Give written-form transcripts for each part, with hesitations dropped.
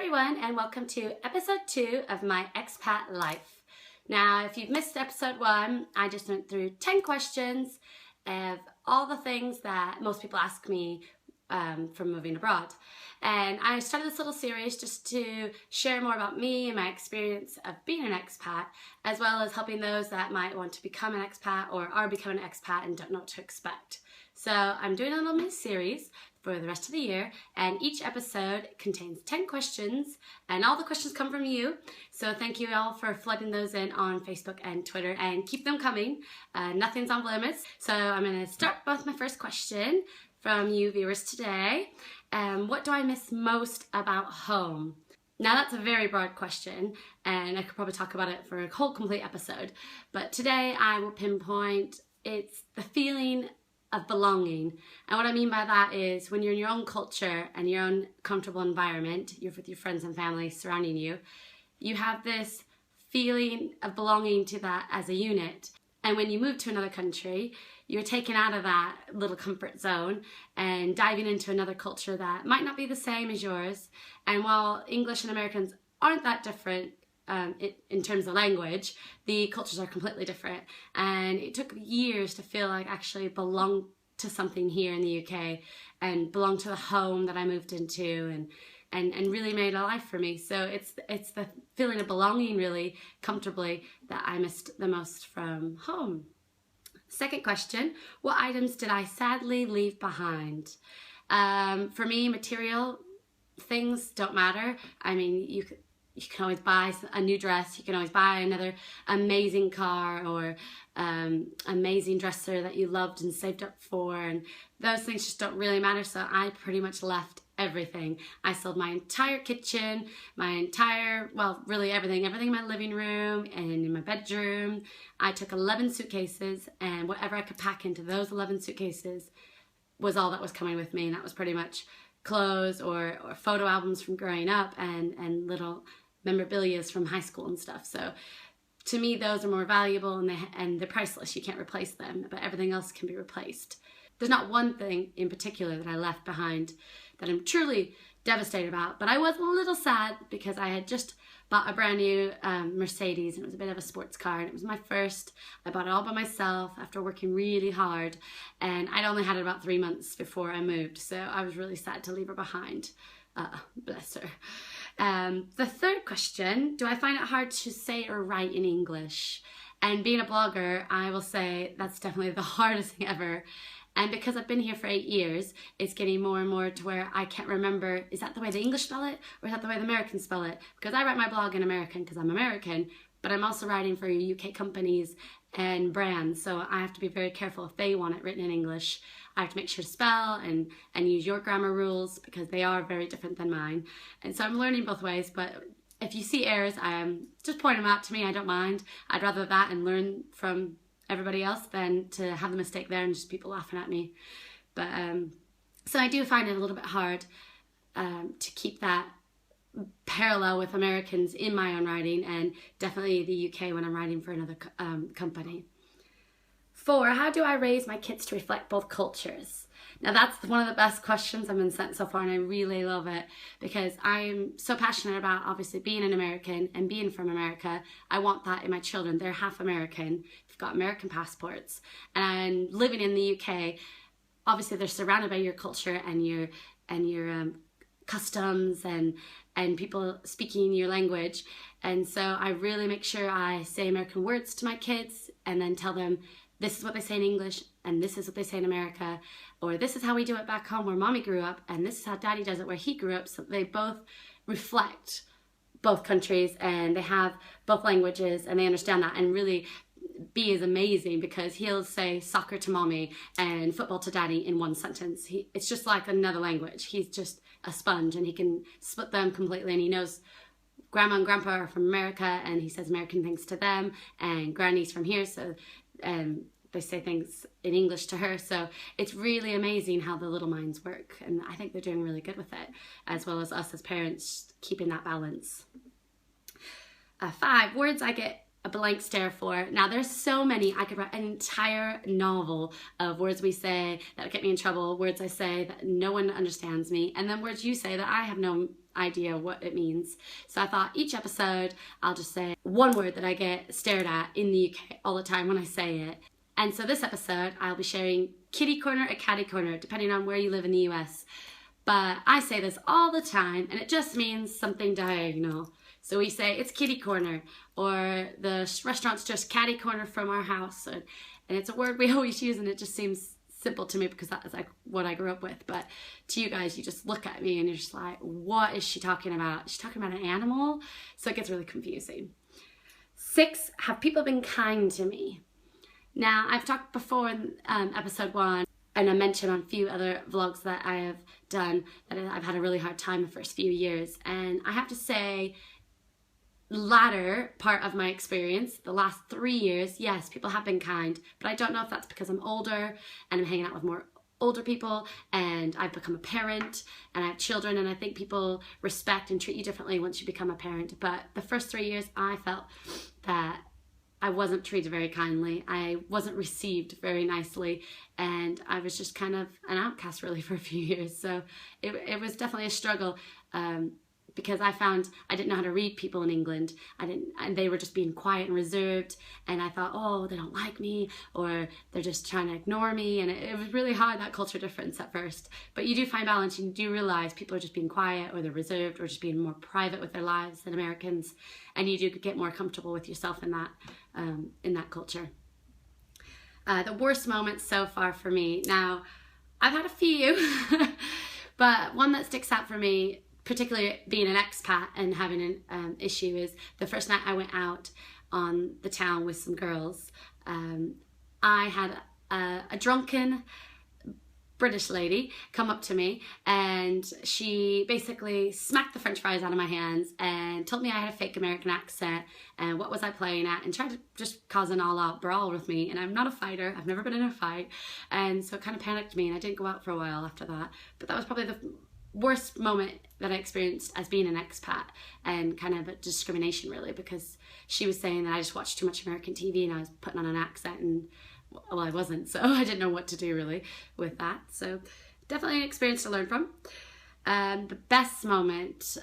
everyone, and welcome to episode 2 of my expat life. Now, if you've missed episode 1, I just went through 10 questions of all the things that most people ask me from moving abroad. And I started this little series just to share more about me and my experience of being an expat, as well as helping those that might want to become an expat or are becoming an expat and don't know what to expect. So I'm doing a little mini series for the rest of the year, and each episode contains 10 questions, and all the questions come from you. So thank you all for flooding those in on Facebook and Twitter, and keep them coming. Nothing's on limits. So I'm going to start with my first question from you viewers today. What do I miss most about home? Now that's a very broad question, and I could probably talk about it for a whole complete episode, but today I will pinpoint it's the feeling of belonging. And what I mean by that is when you're in your own culture and your own comfortable environment, you're with your friends and family surrounding you, you have this feeling of belonging to that as a unit. And when you move to another country, you're taken out of that little comfort zone and diving into another culture that might not be the same as yours. And while English and Americans aren't that different in terms of language, the cultures are completely different. And it took years to feel like I actually belong to something here in the UK and belong to the home that I moved into and really made a life for me. So it's the feeling of belonging really comfortably that I missed the most from home. Second question, what items did I sadly leave behind? For me, material things don't matter. I mean, you can always buy a new dress, you can always buy another amazing car or amazing dresser that you loved and saved up for, and those things just don't really matter. So I pretty much left everything. I sold my entire kitchen, really everything in my living room and in my bedroom. I took 11 suitcases, and whatever I could pack into those 11 suitcases was all that was coming with me, and that was pretty much clothes or photo albums from growing up and little memorabilia from high school and stuff. So to me, those are more valuable and they're priceless. You can't replace them, but everything else can be replaced. There's not one thing in particular that I left behind that I'm truly devastated about, but I was a little sad because I had just bought a brand new Mercedes, and it was a bit of a sports car, and it was my first. I bought it all by myself after working really hard, and I'd only had it about 3 months before I moved, so I was really sad to leave her behind. Bless her. The third question, do I find it hard to say or write in English? And being a blogger, I will say that's definitely the hardest thing ever. And because I've been here for 8 years, it's getting more and more to where I can't remember, is that the way the English spell it? Or is that the way the Americans spell it? Because I write my blog in American because I'm American, but I'm also writing for UK companies and brands. So I have to be very careful if they want it written in English. I have to make sure to spell and use your grammar rules because they are very different than mine. And so I'm learning both ways, but if you see errors, just point them out to me. I don't mind. I'd rather that and learn from everybody else than to have the mistake there and just people laughing at me. But so I do find it a little bit hard to keep that parallel with Americans in my own writing, and definitely the UK when I'm writing for another company. 4, how do I raise my kids to reflect both cultures? Now that's one of the best questions I've been sent so far, and I really love it because I'm so passionate about obviously being an American and being from America. I want that in my children. They're half American, they've got American passports, and living in the UK, obviously they're surrounded by your culture and your customs and people speaking your language. And so I really make sure I say American words to my kids and then tell them this is what they say in English and this is what they say in America, or this is how we do it back home where mommy grew up and this is how daddy does it where he grew up, so they both reflect both countries and they have both languages and they understand that. And really, B is amazing because he'll say soccer to mommy and football to daddy in one sentence. It's just like another language. He's just a sponge and he can split them completely, and he knows grandma and grandpa are from America and he says American things to them, and granny's from here, so they say things in English to her. So it's really amazing how the little minds work, and I think they're doing really good with it, as well as us as parents keeping that balance. 5, words I get a blank stare for. Now there's so many. I could write an entire novel of words we say that get me in trouble, words I say that no one understands me, and then words you say that I have no idea what it means. So I thought each episode I'll just say one word that I get stared at in the UK all the time when I say it. And so this episode I'll be sharing kitty corner or catty corner, depending on where you live in the US. But I say this all the time, and it just means something diagonal. So we say it's kitty corner, or the restaurant's just catty corner from our house. And it's a word we always use, and it just seems simple to me because that's like what I grew up with. But to you guys, you just look at me and you're just like, what is she talking about? Is she talking about an animal? So it gets really confusing. 6, have people been kind to me? Now, I've talked before in episode 1, and I mentioned on a few other vlogs that I have done that I've had a really hard time the first few years. And I have to say, latter part of my experience, the last 3 years, yes, people have been kind, but I don't know if that's because I'm older and I'm hanging out with more older people and I've become a parent and I have children, and I think people respect and treat you differently once you become a parent. But the first 3 years I felt that I wasn't treated very kindly. I wasn't received very nicely, and I was just kind of an outcast really for a few years. So it was definitely a struggle because I found I didn't know how to read people in England. And they were just being quiet and reserved, and I thought, oh, they don't like me, or they're just trying to ignore me. And it was really hard, that culture difference at first. But you do find balance, and you do realize people are just being quiet, or they're reserved, or just being more private with their lives than Americans, and you do get more comfortable with yourself in that culture. The worst moments so far for me. Now, I've had a few, but one that sticks out for me, particularly being an expat and having an issue, is the first night I went out on the town with some girls. I had a drunken British lady come up to me, and she basically smacked the french fries out of my hands and told me I had a fake American accent and what was I playing at, and tried to just cause an all-out brawl with me. And I'm not a fighter, I've never been in a fight, and so it kind of panicked me, and I didn't go out for a while after that. But that was probably the worst moment that I experienced as being an expat, and kind of a discrimination really, because she was saying that I just watched too much American TV and I was putting on an accent, and well, I wasn't, so I didn't know what to do really with that. So definitely an experience to learn from. The best moment,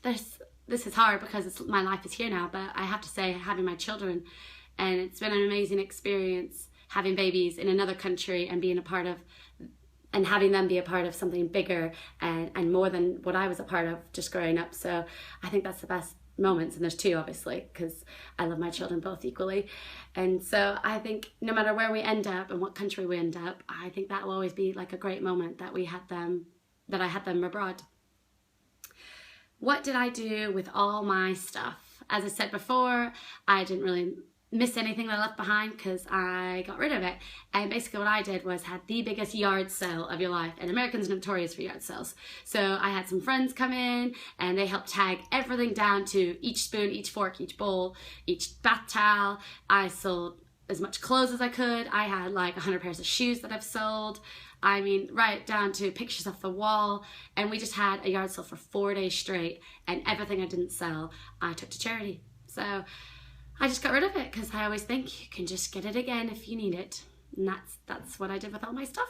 this is hard because my life is here now, but I have to say having my children, and it's been an amazing experience having babies in another country and being a part of, and having them be a part of something bigger and more than what I was a part of just growing up. So I think that's the best moments, and there's 2 obviously, because I love my children both equally. And so I think no matter where we end up and what country we end up, I think that will always be like a great moment that I had them abroad. What did I do with all my stuff? As I said before, I didn't really miss anything that I left behind because I got rid of it. And basically what I did was had the biggest yard sale of your life, and Americans are notorious for yard sales. So I had some friends come in and they helped tag everything down to each spoon, each fork, each bowl, each bath towel. I sold as much clothes as I could. I had like 100 pairs of shoes that I've sold. I mean, right down to pictures off the wall. And we just had a yard sale for 4 days straight, and everything I didn't sell, I took to charity. So I just got rid of it because I always think you can just get it again if you need it. And that's what I did with all my stuff.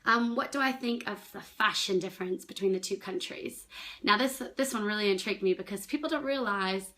What do I think of the fashion difference between the 2 countries? Now this one really intrigued me because people don't realize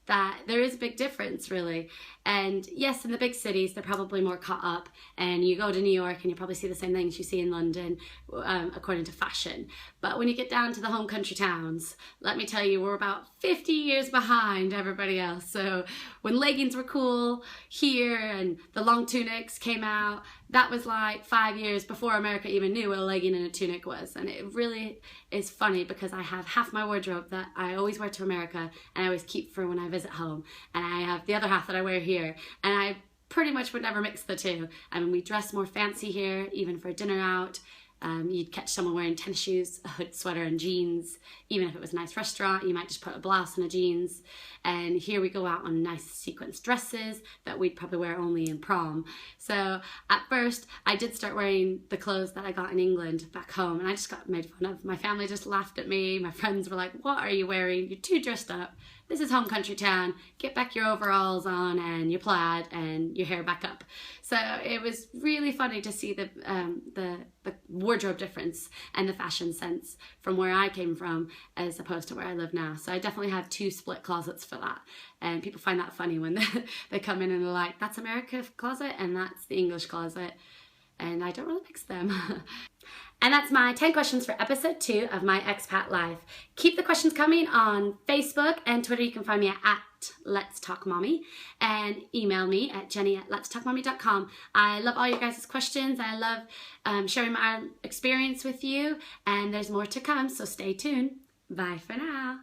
that there is a big difference really. And yes, in the big cities they're probably more caught up, and you go to New York and you probably see the same things you see in London according to fashion. But when you get down to the home country towns, let me tell you, we're about 50 years behind everybody else. So when leggings were cool here and the long tunics came out, that was like 5 years before America even knew what a legging and a tunic was. And it really is funny because I have half my wardrobe that I always wear to America and I always keep for when I visit home, and I have the other half that I wear here, and I pretty much would never mix the 2. I mean, we dress more fancy here, even for dinner out. You'd catch someone wearing tennis shoes, a hood sweater and jeans. Even if it was a nice restaurant, you might just put a blouse and a jeans. And here we go out on nice sequins dresses that we'd probably wear only in prom. So at first, I did start wearing the clothes that I got in England back home, and I just got made fun of. My family just laughed at me. My friends were like, what are you wearing? You're too dressed up. This is home country town. Get back your overalls on and your plaid and your hair back up. So it was really funny to see the wardrobe difference and the fashion sense from where I came from as opposed to where I live now. So I definitely have 2 split closets for that. And people find that funny when they come in and they're like, that's America's closet and that's the English closet. And I don't really mix them. And that's my 10 questions for episode 2 of my expat life. Keep the questions coming on Facebook and Twitter. You can find me at Let's Talk Mommy, and email me at jenny@letstalkmommy.com. I love all your guys' questions. I love sharing my experience with you, and there's more to come, so stay tuned. Bye for now.